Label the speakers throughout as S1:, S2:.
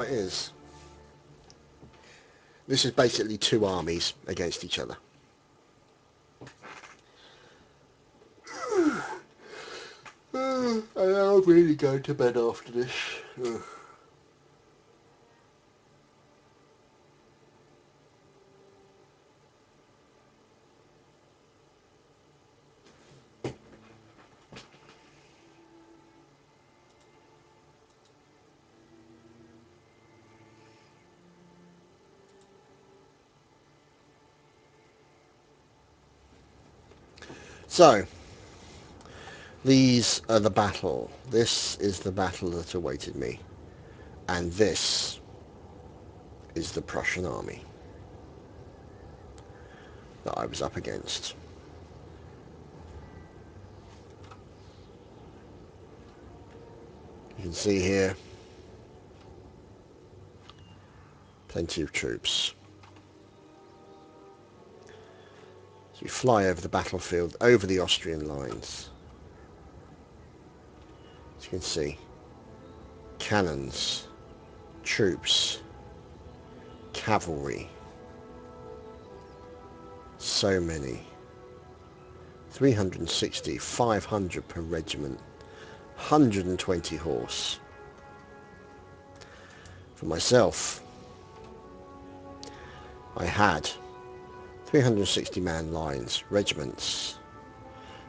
S1: is. This is basically two armies against each other. I'll really go to bed after this. So, these are the battle. This is the battle that awaited me. And this is the Prussian army that I was up against. You can see here plenty of troops. So you fly over the battlefield, over the Austrian lines. As you can see, cannons, troops, cavalry, so many. 360, 500 per regiment, 120 horse. For myself, I had 360 man lines, regiments,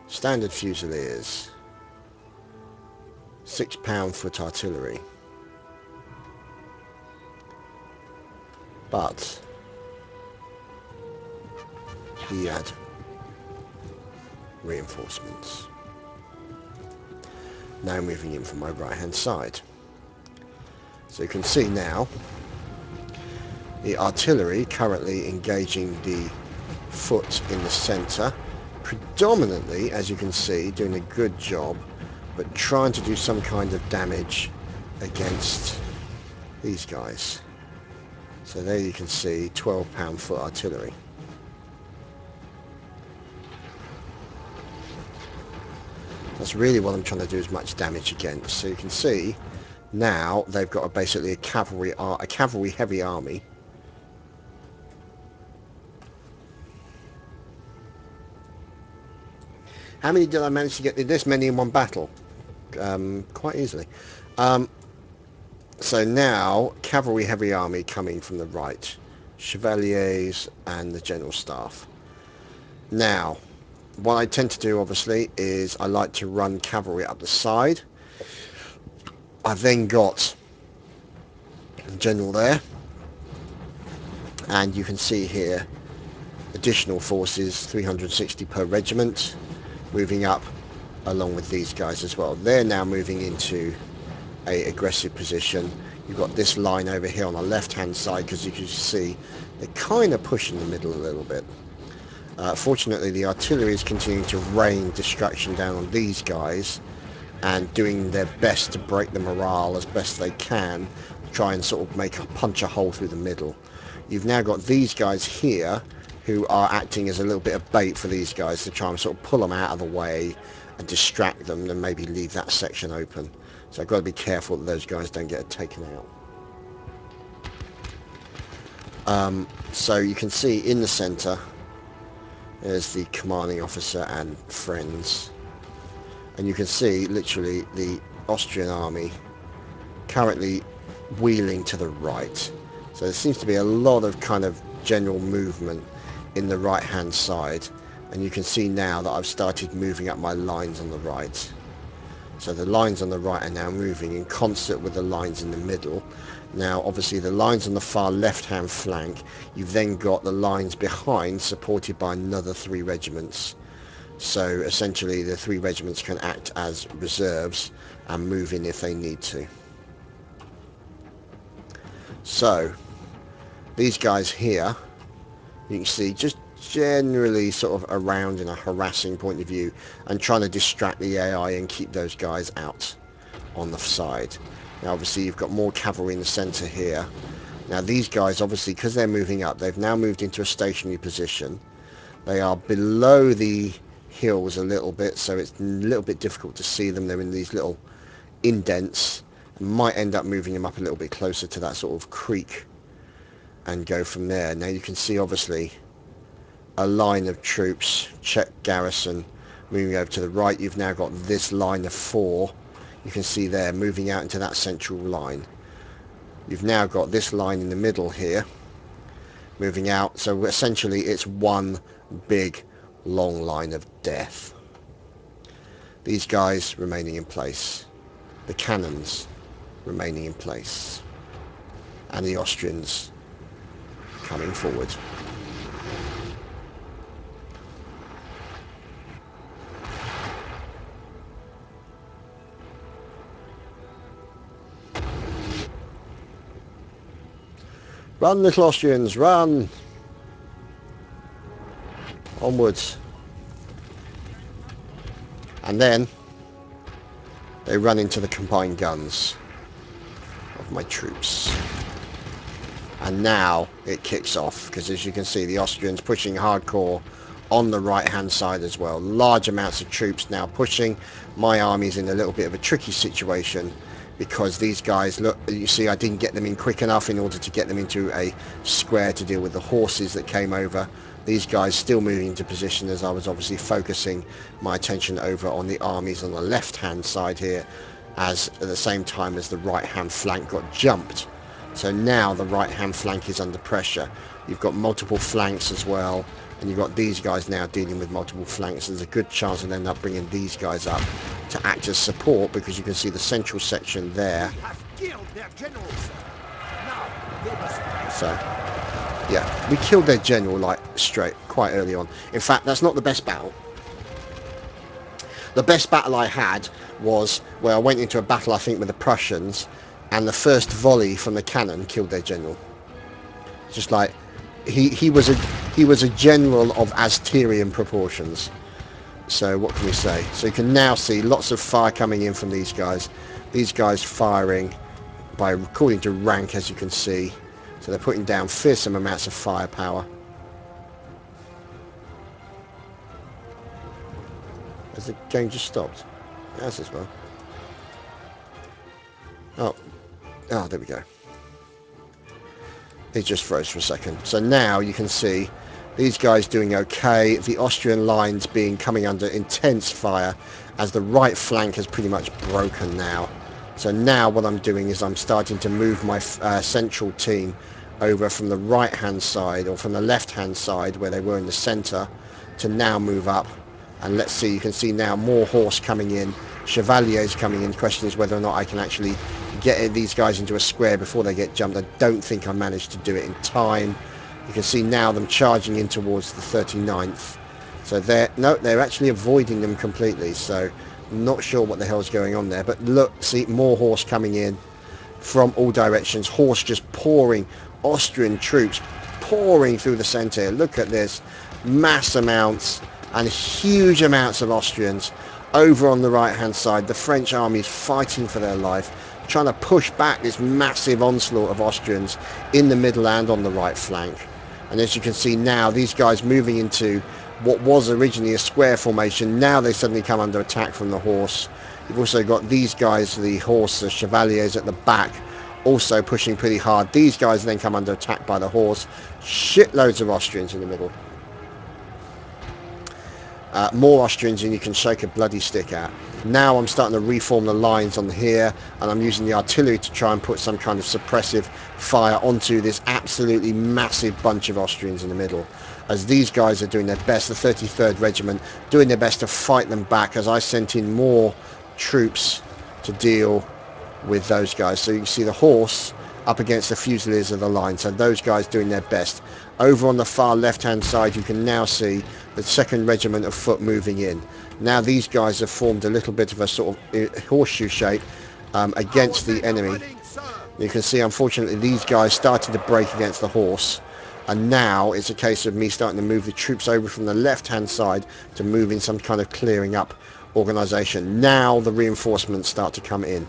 S1: standard fusiliers, 6-pound-foot artillery, but he had reinforcements. Now moving in from my right hand side. So you can see now the artillery currently engaging the foot in the centre, predominantly, as you can see, doing a good job, but trying to do some kind of damage against these guys. So there you can see 12-pound-foot artillery. That's really what I'm trying to do, as much damage against. So you can see now they've got basically a cavalry heavy army. How many did I manage to get this many in one battle? Quite easily. So now, cavalry heavy army coming from the right. Chevaliers and the general staff. Now, what I tend to do, obviously, is I like to run cavalry up the side. I've then got the general there. And you can see here, additional forces, 360 per regiment, moving up along with these guys as well. They're now moving into a aggressive position. You've got this line over here on the left hand side, because you can see they're kind of pushing the middle a little bit. Fortunately, the artillery is continuing to rain destruction down on these guys and doing their best to break the morale as best they can, try and sort of punch a hole through the middle. You've now got these guys here who are acting as a little bit of bait for these guys to try and sort of pull them out of the way and distract them, and maybe leave that section open. So I've got to be careful that those guys don't get taken out. So you can see in the centre there's the commanding officer and friends, and you can see literally the Austrian army currently wheeling to the right. So there seems to be a lot of kind of general movement in the right hand side, and you can see now that I've started moving up my lines on the right. So the lines on the right are now moving in concert with the lines in the middle. Now obviously the lines on the far left hand flank, you've then got the lines behind supported by another 3 regiments. So essentially the 3 regiments can act as reserves and move in if they need to. So these guys here, you can see just generally sort of around in a harassing point of view and trying to distract the AI and keep those guys out on the side. Now obviously you've got more cavalry in the centre here. Now these guys, obviously because they're moving up, they've now moved into a stationary position. They are below the hills a little bit, so it's a little bit difficult to see them. They're in these little indents, Might end up moving them up a little bit closer to that sort of creek and go from there. Now you can see obviously a line of troops, check garrison, moving over to the right. You've now got this line of 4, you can see there, moving out into that central line. You've now got this line in the middle here moving out, so essentially it's one big long line of death. These guys remaining in place, the cannons remaining in place, and the Austrians coming forward. Run, little Austrians, run! Onwards. And then they run into the combined guns of my troops. And now it kicks off, because as you can see, the Austrians pushing hardcore on the right hand side as well. Large amounts of troops now pushing. My army's in a little bit of a tricky situation, because these guys, look, you see I didn't get them in quick enough in order to get them into a square to deal with the horses that came over. These guys still moving into position, as I was obviously focusing my attention over on the armies on the left hand side here, as at the same time as the right hand flank got jumped. So now the right hand flank is under pressure. You've got multiple flanks as well, and you've got these guys now dealing with multiple flanks. There's a good chance they'll end up bringing these guys up to act as support, because you can see the central section there. So yeah, we killed their general like straight quite early on. In fact, that's not the best battle. The best battle I had was where I went into a battle, I think, with the Prussians, and the first volley from the cannon killed their general. Just like he was a general of Asterian proportions. So what can we say? So you can now see lots of fire coming in from these guys. These guys firing by according to rank, as you can see. So they're putting down fearsome amounts of firepower. Has the game just stopped? It has as well. Oh, there we go. It just froze for a second. So now you can see these guys doing okay. The Austrian lines coming under intense fire, as the right flank has pretty much broken now. So now what I'm doing is I'm starting to move my central team over from the right hand side, or from the left hand side where they were in the center, to now move up. And let's see, you can see now more horse coming in, chevaliers coming in. The question is whether or not I can actually get these guys into a square before they get jumped. I don't think I managed to do it in time. You can see now them charging in towards the 39th. So they're actually avoiding them completely. So not sure what the hell's going on there. But look, see, more horse coming in from all directions. Horse just pouring, Austrian troops pouring through the centre. Look at this, mass amounts and huge amounts of Austrians over on the right hand side. The French army is fighting for their life, trying to push back this massive onslaught of Austrians in the middle and on the right flank. And as you can see now, these guys moving into what was originally a square formation, now they suddenly come under attack from the horse. You've also got these guys, the horse, the chevaliers at the back, also pushing pretty hard. These guys then come under attack by the horse. Shitloads of Austrians in the middle. More Austrians than you can shake a bloody stick at. Now I'm starting to reform the lines on here, and I'm using the artillery to try and put some kind of suppressive fire onto this absolutely massive bunch of Austrians in the middle, as these guys are doing their best. The 33rd Regiment doing their best to fight them back, as I sent in more troops to deal with those guys. So you can see the horse up against the Fusiliers of the line, so those guys doing their best. Over on the far left hand side you can now see the 2nd Regiment of Foot moving in. Now these guys have formed a little bit of a sort of horseshoe shape against the enemy. You can see unfortunately these guys started to break against the horse, and now it's a case of me starting to move the troops over from the left hand side to move in some kind of clearing up organisation. Now the reinforcements start to come in.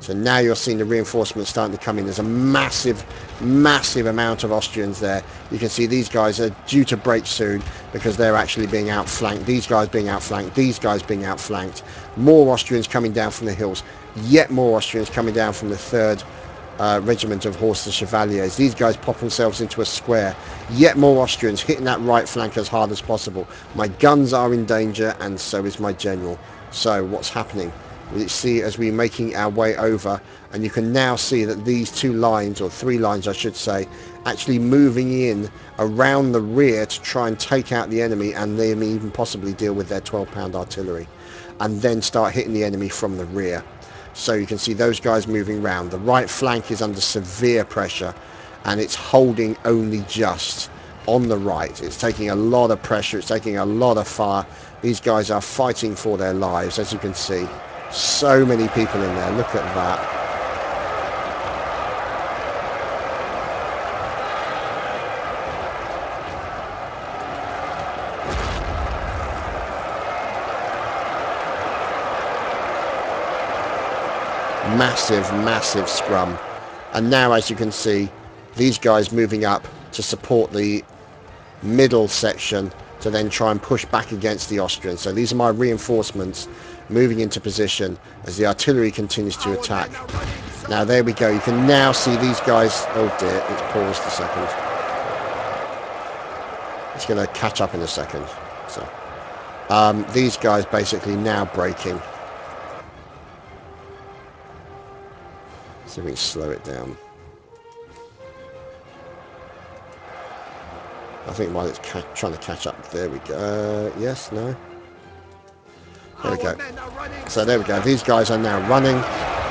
S1: So now you're seeing the reinforcements starting to come in. There's a massive, massive amount of Austrians there. You can see these guys are due to break soon because they're actually being outflanked. These guys being outflanked. These guys being outflanked. More Austrians coming down from the hills. Yet more Austrians coming down from the 3rd regiment of horse and chevaliers. These guys pop themselves into a square. Yet more Austrians hitting that right flank as hard as possible. My guns are in danger, and so is my general. So what's happening? We see as we're making our way over, and you can now see that these 2 lines, or 3 lines I should say, actually moving in around the rear to try and take out the enemy, and they may even possibly deal with their 12-pound artillery, and then start hitting the enemy from the rear. So you can see those guys moving round. The right flank is under severe pressure, and it's holding only just on the right. It's taking a lot of pressure. It's taking a lot of fire. These guys are fighting for their lives, as you can see. So many people in there. Look at that. Massive, massive scrum. And now, as you can see, these guys moving up to support the middle section to then try and push back against the Austrians. So these are my reinforcements moving into position as the artillery continues to attack. Now there we go. You can now see these guys. Oh dear, it's paused a second. It's going to catch up in a second. So these guys basically now breaking. See if we can slow it down. I think while it's trying to catch up, there we go. Yes, no. There we go. So there we go. These guys are now running.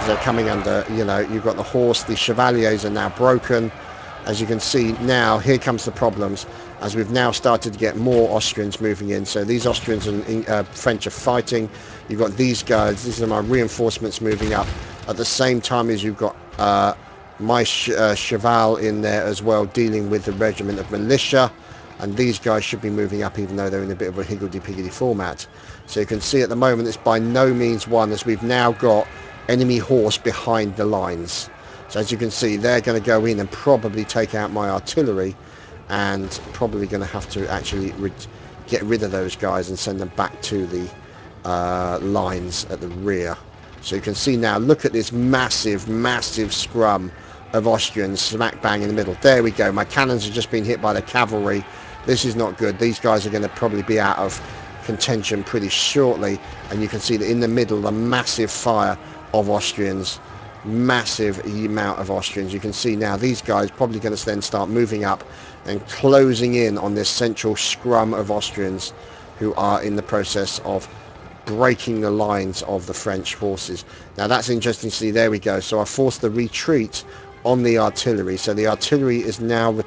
S1: They're coming under, you know, you've got the horse. The chevaliers are now broken. As you can see now, here comes the problems, as we've now started to get more Austrians moving in. So these Austrians and French are fighting. You've got these guys. These are my reinforcements moving up. At the same time as you've got my cheval in there as well, dealing with the regiment of militia. And these guys should be moving up, even though they're in a bit of a higgledy-piggledy format. So you can see at the moment it's by no means won, as we've now got enemy horse behind the lines. So as you can see, they're going to go in and probably take out my artillery, and probably going to have to actually get rid of those guys and send them back to the lines at the rear. So you can see now, look at this massive, massive scrum of Austrians smack bang in the middle. There we go. My cannons have just been hit by the cavalry. This is not good. These guys are going to probably be out of contention pretty shortly. And you can see that in the middle, the massive fire of Austrians. Massive amount of Austrians. You can see now these guys probably going to then start moving up and closing in on this central scrum of Austrians who are in the process of breaking the lines of the French forces. Now that's interesting to see. There we go. So I forced the retreat on the artillery. So the artillery is now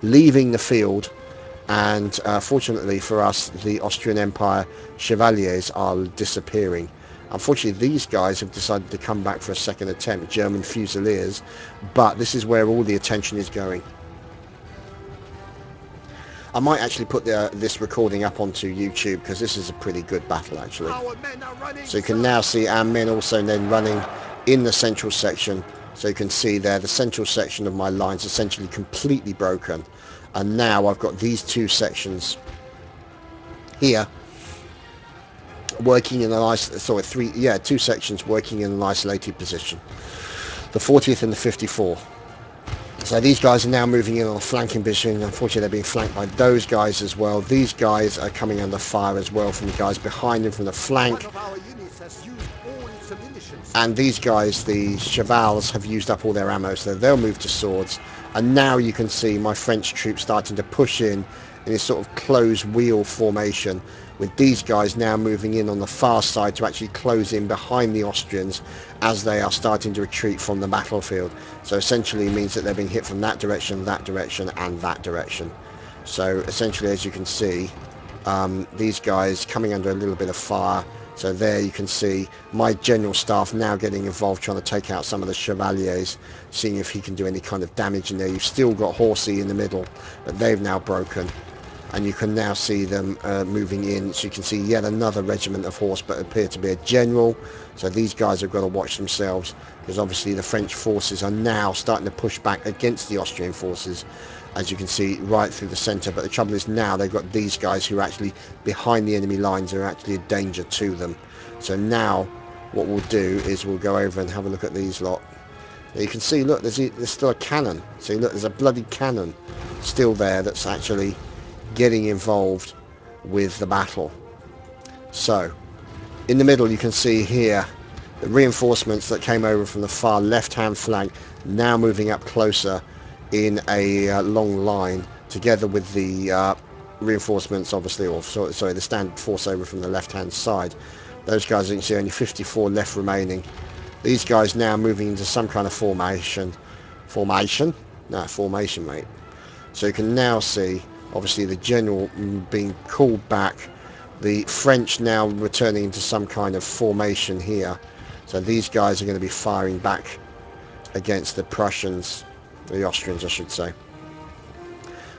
S1: leaving the field, and fortunately for us, the Austrian Empire chevaliers are disappearing. Unfortunately, these guys have decided to come back for a second attempt, German Fusiliers, but this is where all the attention is going. I might actually put this recording up onto YouTube, because this is a pretty good battle actually. So you can now see our men also then running in the central section. So you can see there the central section of my lines essentially completely broken, and now I've got these 2 sections here working in an 2 sections working in an isolated position, the 40th and the 54. So these guys are now moving in on a flanking position. Unfortunately, they're being flanked by those guys as well. These guys are coming under fire as well from the guys behind them from the flank. And these guys, the chevals, have used up all their ammo, so they'll move to swords. And now you can see my French troops starting to push in this sort of closed wheel formation, with these guys now moving in on the far side to actually close in behind the Austrians as they are starting to retreat from the battlefield. So essentially it means that they're being hit from that direction, and that direction. So essentially, as you can see, these guys coming under a little bit of fire. So there you can see my general staff now getting involved, trying to take out some of the chevaliers, seeing if he can do any kind of damage in there. You've still got Horsey in the middle, but they've now broken. and you can now see them moving in. So you can see yet another regiment of horse, but appear to be a general. So these guys have got to watch themselves, because obviously the French forces are now starting to push back against the Austrian forces, as you can see right through the centre. But the trouble is now they've got these guys who are actually behind the enemy lines, are actually a danger to them. So now what we'll do is we'll go over and have a look at these lot. You can see, look, there's still a cannon. See, look, there's a bloody cannon still there that's actually getting involved with the battle. So in the middle you can see here the reinforcements that came over from the far left hand flank now moving up closer in a long line, together with the reinforcements obviously, or sorry, the standard force over from the left hand side. Those guys, you can see only 54 left remaining. These guys now moving into some kind of formation, mate. So you can now see obviously the general being called back, the French now returning into some kind of formation here. So these guys are going to be firing back against the Prussians, the Austrians I should say.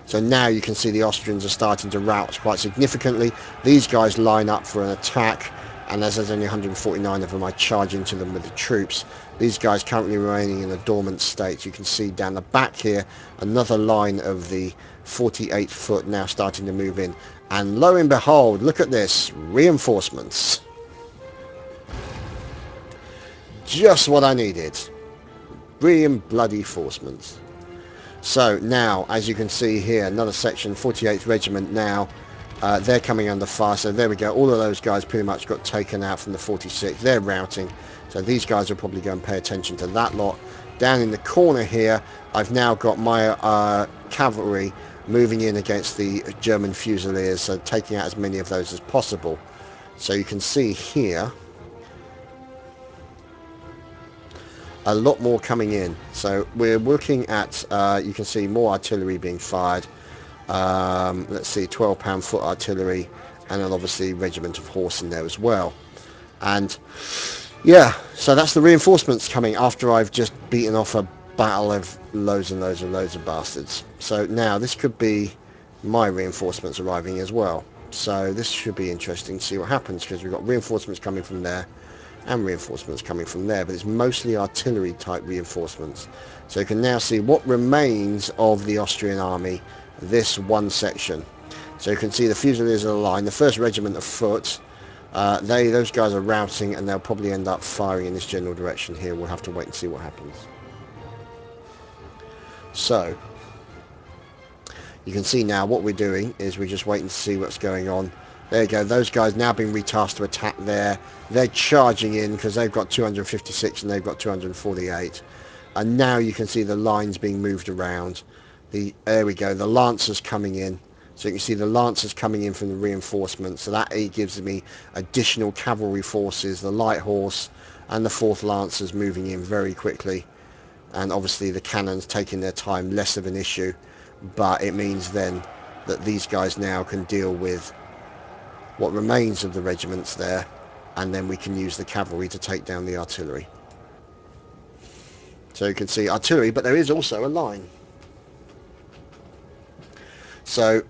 S1: So now you can see the Austrians are starting to rout quite significantly. These guys line up for an attack, and as there's only 149 of them, I charge into them with the troops. These guys currently remaining in a dormant state. You can see down the back here another line of the 48th foot now starting to move in, and lo and behold, look at this, reinforcements. Just what I needed. Bloody reinforcements. So now, as you can see here, another section, 48th Regiment now, they're coming under fire. So there we go, all of those guys pretty much got taken out from the 46th. They're routing, so these guys will probably go and pay attention to that lot. Down in the corner here, I've now got my cavalry moving in against the German Fusiliers, so taking out as many of those as possible. So you can see here a lot more coming in. So we're looking at, you can see more artillery being fired. Let's see, 12-pound foot artillery, and then obviously regiment of horse in there as well. And yeah, so that's the reinforcements coming after I've just beaten off a battle of loads and loads and loads of bastards. So now this could be my reinforcements arriving as well. So this should be interesting to see what happens, because we've got reinforcements coming from there and reinforcements coming from there, but it's mostly artillery type reinforcements. So you can now see what remains of the Austrian army, this one section. So you can see the Fusiliers of the line, the 1st Regiment of Foot, those guys are routing, and they'll probably end up firing in this general direction here. We'll have to wait and see what happens. So you can see now what we're doing is we're just waiting to see what's going on. There you go, those guys now being retasked to attack there. They're charging in because they've got 256 and they've got 248. And now you can see the lines being moved around. There we go, the Lancers coming in. So you can see the Lancers coming in from the reinforcements. So that gives me additional cavalry forces, the Light Horse and the 4th Lancers moving in very quickly. And obviously the cannons taking their time, less of an issue. But it means then that these guys now can deal with what remains of the regiments there, and then we can use the cavalry to take down the artillery. So you can see artillery, but there is also a line. So,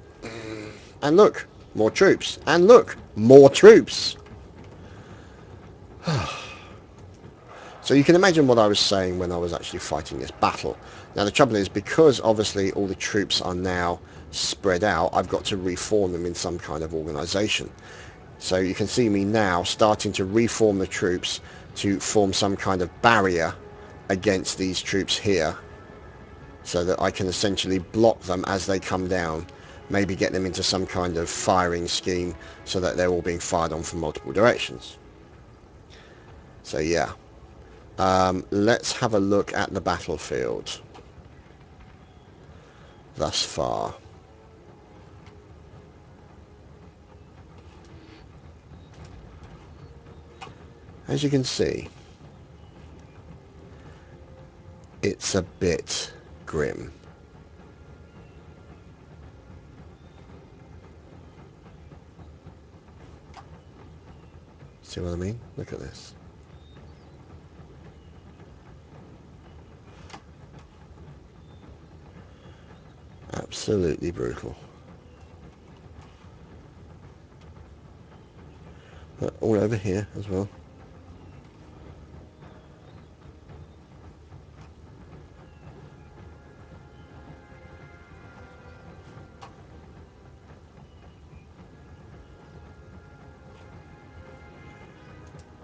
S1: and look, more troops, and look, more troops. So you can imagine what I was saying when I was actually fighting this battle. Now the trouble is, because obviously all the troops are now spread out, I've got to reform them in some kind of organisation. So you can see me now starting to reform the troops to form some kind of barrier against these troops here, so that I can essentially block them as they come down, maybe get them into some kind of firing scheme so that they're all being fired on from multiple directions. So yeah, let's have a look at the battlefield thus far. As you can see, it's a bit grim. See what I mean? Look at this. Absolutely brutal. all over here as well.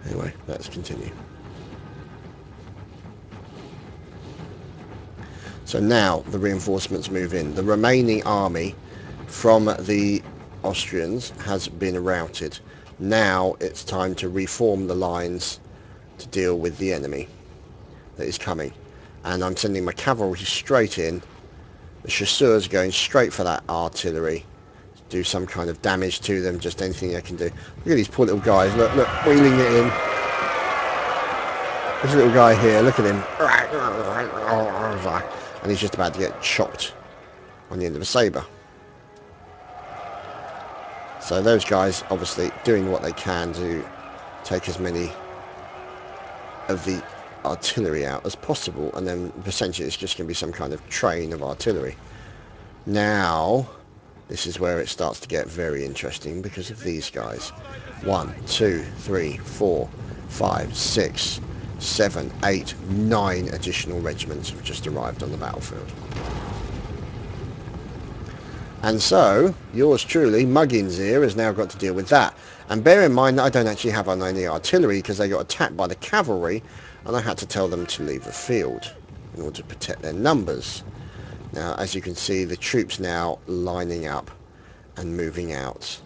S1: Anyway, let's continue. So now the reinforcements move in. The remaining army from the Austrians has been routed. Now it's time to reform the lines to deal with the enemy that is coming. And I'm sending my cavalry straight in. The chasseurs are going straight for that artillery. Do some kind of damage to them, just anything I can do. Look at these poor little guys. Look, wheeling it in. This little guy here, look at him. And he's just about to get chopped on the end of a sabre. So those guys obviously doing what they can to take as many of the artillery out as possible, and then essentially it's just going to be some kind of train of artillery. Now this is where it starts to get very interesting because of these guys. 1, 2, 3, 4, 5, 6, 7, 8, 9 additional regiments have just arrived on the battlefield. And so, yours truly, Muggins here, has now got to deal with that. And bear in mind that I don't actually have on any artillery because they got attacked by the cavalry, and I had to tell them to leave the field in order to protect their numbers. Now, as you can see, the troops now lining up and moving out.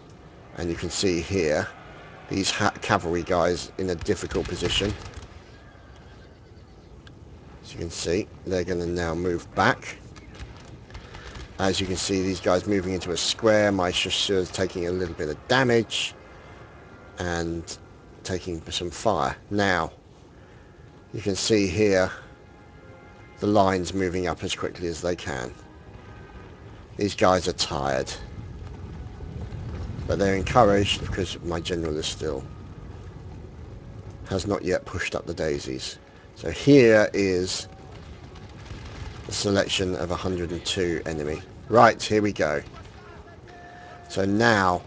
S1: And you can see here, these cavalry guys in a difficult position. As you can see, they're going to now move back. As you can see, these guys moving into a square. My chasseurs taking a little bit of damage and taking some fire. Now, you can see here the lines moving up as quickly as they can. These guys are tired, but they're encouraged because my general has not yet pushed up the daisies. So here is the selection of 102 enemy. Right, here we go. So now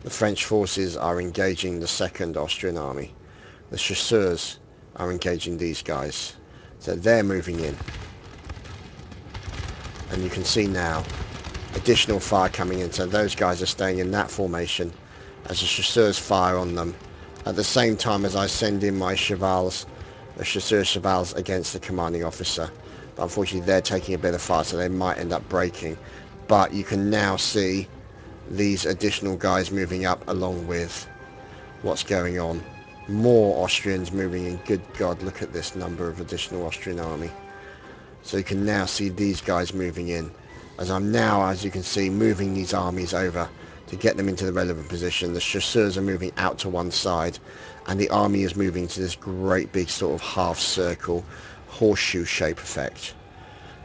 S1: the French forces are engaging the second Austrian army. The chasseurs are engaging these guys. So they're moving in. And you can see now additional fire coming in. So those guys are staying in that formation as the chasseurs fire on them. At the same time as I send in my chevals, the chasseurs chevals against the commanding officer. But unfortunately they're taking a bit of fire, so they might end up breaking. But you can now see these additional guys moving up along with what's going on. More Austrians moving in. Good God, look at this number of additional Austrian army. So you can now see these guys moving in. As I'm now, as you can see, moving these armies over to get them into the relevant position. The chasseurs are moving out to one side, and the army is moving to this great big sort of half circle horseshoe shape effect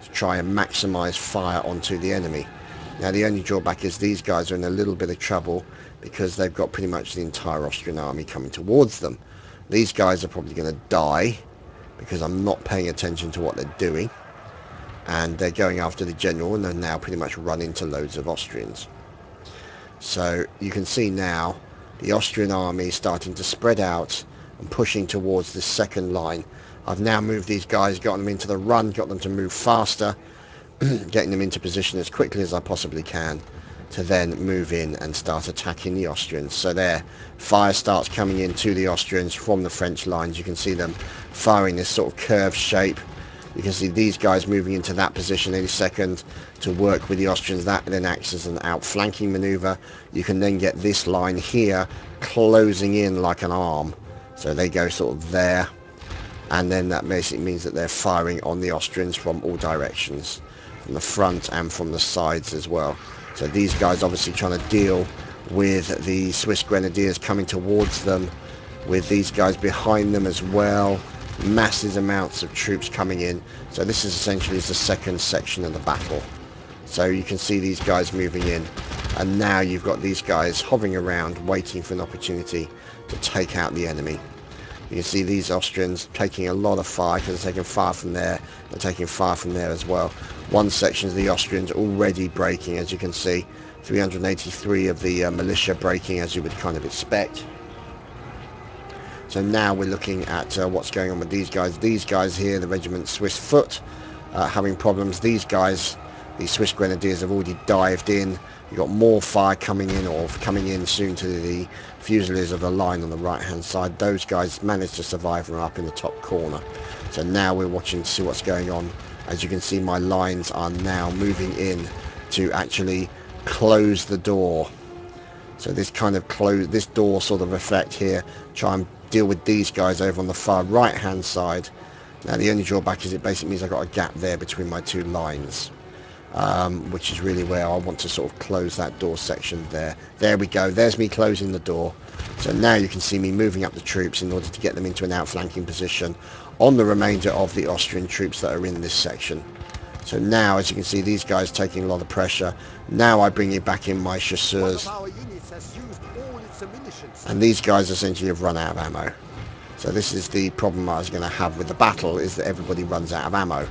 S1: to try and maximize fire onto the enemy. Now the only drawback is these guys are in a little bit of trouble because they've got pretty much the entire Austrian army coming towards them. These guys are probably going to die because I'm not paying attention to what they're doing, and they're going after the general, and they're now pretty much run into loads of Austrians. So you can see now the Austrian army starting to spread out and pushing towards this second line. I've now moved these guys, got them into the run, got them to move faster, getting them into position as quickly as I possibly can to then move in and start attacking the Austrians. So there, fire starts coming in to the Austrians from the French lines. You can see them firing this sort of curved shape. You can see these guys moving into that position any second to work with the Austrians. That then acts as an outflanking maneuver. You can then get this line here closing in like an arm. So they go sort of there. And then that basically means that they're firing on the Austrians from all directions, from the front and from the sides as well. So these guys obviously trying to deal with the Swiss Grenadiers coming towards them, with these guys behind them as well. Massive amounts of troops coming in. So this is essentially the second section of the battle. So you can see these guys moving in, and now you've got these guys hovering around waiting for an opportunity to take out the enemy. You can see these Austrians taking a lot of fire because they're taking fire from there. They're taking fire from there as well. One section of the Austrians already breaking, as you can see. 383 of the militia breaking, as you would kind of expect. So now we're looking at what's going on with these guys. These guys here, the regiment Swiss Foot, having problems. These guys, the Swiss Grenadiers, have already dived in. You've got more fire coming in, or coming in soon, to the Fusiliers of the line on the right hand side. Those guys managed to survive and are up in the top corner. So now we're watching to see what's going on. As you can see, my lines are now moving in to actually close the door. So this kind of this door sort of effect here, try and deal with these guys over on the far right hand side. Now the only drawback is it basically means I've got a gap there between my two lines, which is really where I want to sort of close that door section there. There we go, there's me closing the door. So now you can see me moving up the troops in order to get them into an outflanking position on the remainder of the Austrian troops that are in this section. So now, as you can see, these guys taking a lot of pressure. Now I bring it back in my chasseurs, and these guys essentially have run out of ammo. So this is the problem I was going to have with the battle, is that everybody runs out of ammo.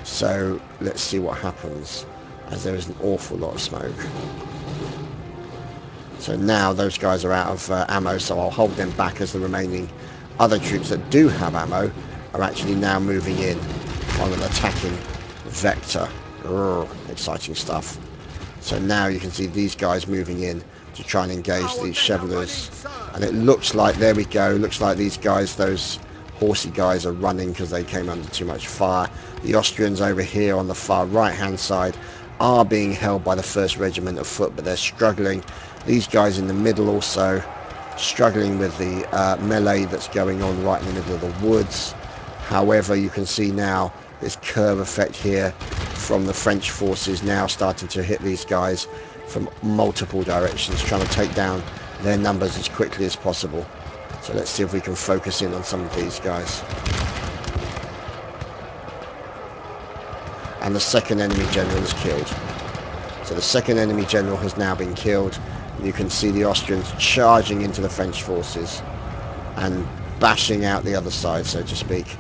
S1: So let's see what happens, as there is an awful lot of smoke. So now those guys are out of ammo, so I'll hold them back as the remaining other troops that do have ammo are actually now moving in on an attacking vector. Exciting stuff. So now you can see these guys moving in to try and engage these Chevaliers, and it looks like, there we go, looks like these guys, those horsey guys, are running because they came under too much fire. The Austrians over here on the far right hand side are being held by the 1st Regiment of Foot, but they're struggling. These guys in the middle also struggling with the melee that's going on right in the middle of the woods. However, you can see now this curve effect here from the French forces now starting to hit these guys from multiple directions, trying to take down their numbers as quickly as possible. So let's see if we can focus in on some of these guys. And the 2nd enemy general is killed. So the 2nd enemy general has now been killed. And you can see the Austrians charging into the French forces and bashing out the other side, so to speak.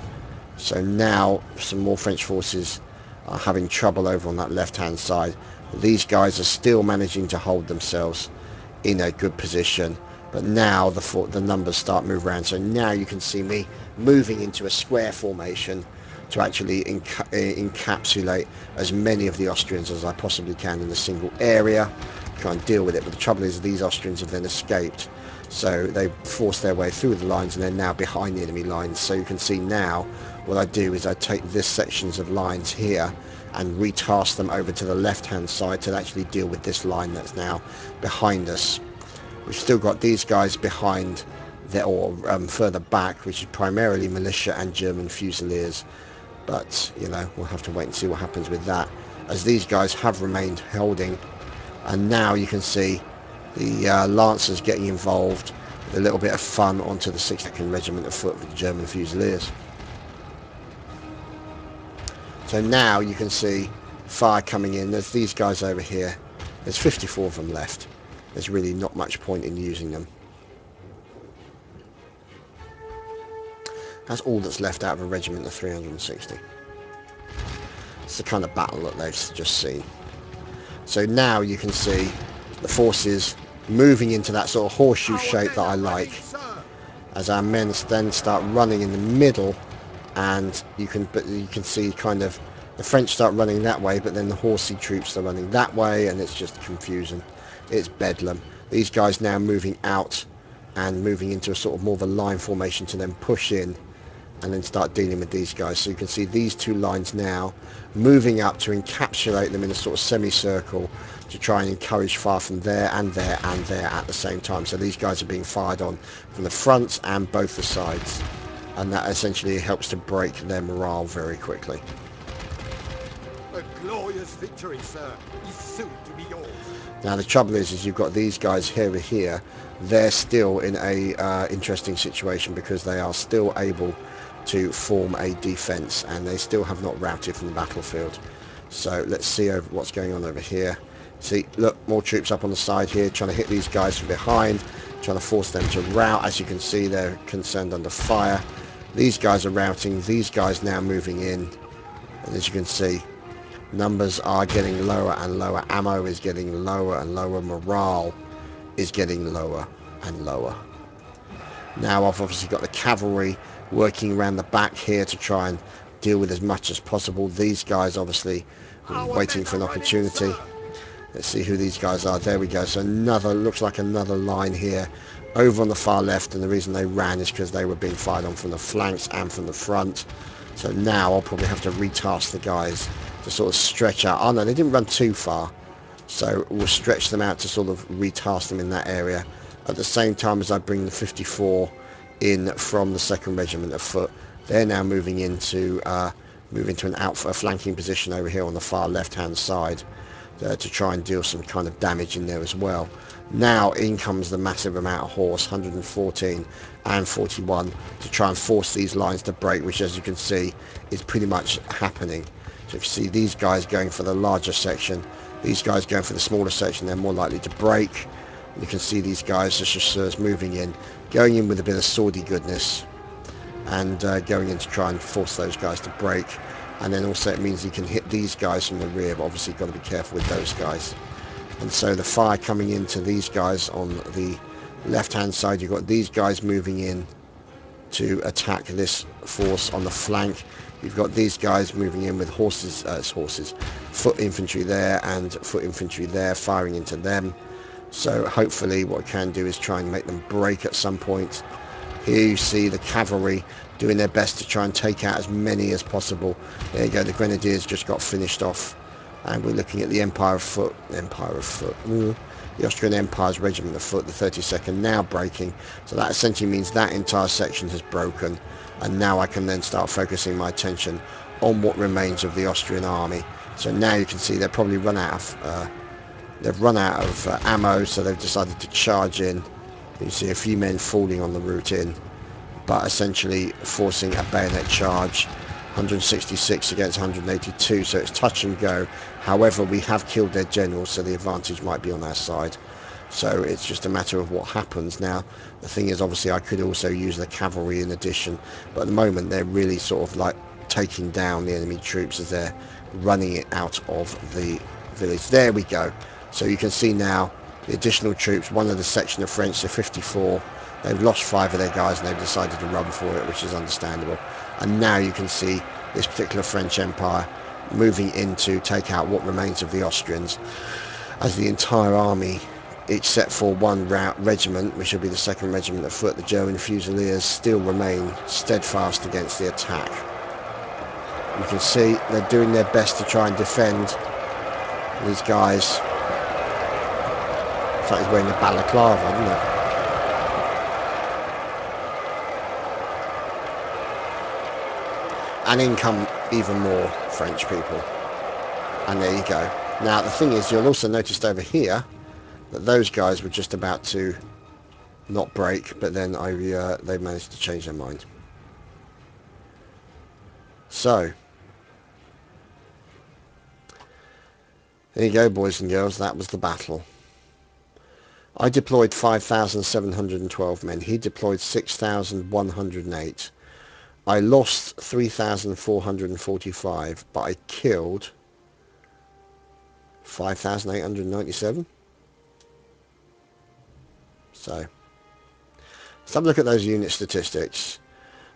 S1: So now some more French forces are having trouble over on that left-hand side. These guys are still managing to hold themselves in a good position, but now the numbers start moving around. So now you can see me moving into a square formation to actually encapsulate as many of the Austrians as I possibly can in a single area, try and deal with it. But the trouble is, these Austrians have then escaped, so they forced their way through the lines and they're now behind the enemy lines. So you can see now what I do is I take this sections of lines here and retask them over to the left hand side to actually deal with this line that's now behind us. We've still got these guys behind there, or further back, which is primarily militia and German Fusiliers, but you know, we'll have to wait and see what happens with that, as these guys have remained holding. And now you can see the Lancers getting involved with a little bit of fun onto the 2nd Regiment of Foot with the German Fusiliers. So now you can see fire coming in. There's these guys over here. There's 54 of them left. There's really not much point in using them. That's all that's left out of a regiment of 360. It's the kind of battle that they've just seen. So now you can see the forces moving into that sort of horseshoe shape that I like, as our men then start running in the middle, and you can see kind of the French start running that way, but then the horsey troops are running that way, and it's just confusion. It's bedlam. These guys now moving out and moving into a sort of more of a line formation to then push in and then start dealing with these guys. So you can see these two lines now moving up to encapsulate them in a sort of semicircle to try and encourage fire from there and there and there at the same time. So these guys are being fired on from the front and both the sides, and that essentially helps to break their morale very quickly.
S2: A glorious victory, sir, is soon to be yours.
S1: Now the trouble is you've got these guys here. They're still in a interesting situation, because they are still able to form a defense, and they still have not routed from the battlefield. So let's see what's going on over here. See, look, more troops up on the side here, trying to hit these guys from behind, trying to force them to rout. As you can see, they're concerned under fire. These guys are routing, these guys now moving in, and as you can see, numbers are getting lower and lower, ammo is getting lower and lower, morale is getting lower and lower. Now I've obviously got the cavalry working around the back here to try and deal with as much as possible. These guys obviously
S2: Our
S1: waiting
S2: men
S1: for an
S2: are ready,
S1: opportunity.
S2: sir.
S1: Let's see who these guys are. There we go. So another, looks like another line here over on the far left, and the reason they ran is because they were being fired on from the flanks and from the front. So now I'll probably have to retask the guys to sort of stretch out. Oh no, they didn't run too far. So we'll stretch them out to sort of retask them in that area at the same time as I bring the 54 in from the 2nd Regiment of Foot. They're now moving into a flanking position over here on the far left hand side to try and deal some kind of damage in there as well. Now in comes the massive amount of horse, 114 and 41, to try and force these lines to break, which as you can see is pretty much happening. So if you see these guys going for the larger section, these guys going for the smaller section, they're more likely to break. You can see these guys, the chasseurs, moving in, going in with a bit of swordy goodness, and going in to try and force those guys to break. And then also it means you can hit these guys from the rear, but obviously you've got to be careful with those guys. And so the fire coming into these guys on the left hand side, you've got these guys moving in to attack this force on the flank. You've got these guys moving in with foot infantry there and foot infantry there, firing into them. So hopefully what I can do is try and make them break at some point. Here you see the cavalry doing their best to try and take out as many as possible. There you go, the grenadiers just got finished off, and we're looking at the the Austrian Empire's Regiment of Foot, the 32nd, now breaking. So that essentially means that entire section has broken, and now I can then start focusing my attention on what remains of the Austrian army. So now you can see they've probably run out of ammo, so they've decided to charge in. You see a few men falling on the route in, but essentially forcing a bayonet charge. 166 against 182, so it's touch and go. However, we have killed their generals, so the advantage might be on our side. So it's just a matter of what happens. Now, the thing is, obviously, I could also use the cavalry in addition, but at the moment they're really sort of like taking down the enemy troops as they're running it out of the village. There we go. So you can see now the additional troops, one of the section of French, the 54, they've lost 5 of their guys and they've decided to run for it, which is understandable. And now you can see this particular French Empire moving in to take out what remains of the Austrians, as the entire army, except for one regiment, which will be the 2nd Regiment of Foot, the German Fusiliers, still remain steadfast against the attack. You can see they're doing their best to try and defend these guys. It's like he's wearing a balaclava, isn't it? And in come even more French people. And there you go. Now the thing is, you'll also notice over here that those guys were just about to not break, but then they managed to change their mind. So there you go, boys and girls, that was the battle. I deployed 5,712 men. He deployed 6,108. I lost 3,445, but I killed 5,897. So let's have a look at those unit statistics.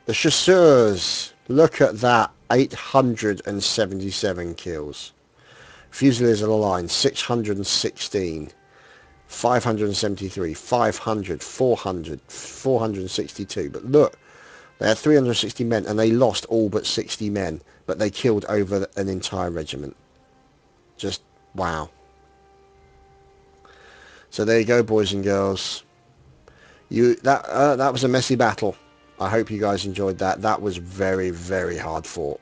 S1: The chasseurs, look at that, 877 kills. Fusiliers of the line, 616. 573, 500, 400, 462. But look, they had 360 men and they lost all but 60 men, but they killed over an entire regiment. Just wow. So there you go, boys and girls. That was a messy battle. I hope you guys enjoyed that. That was very, very hard fought.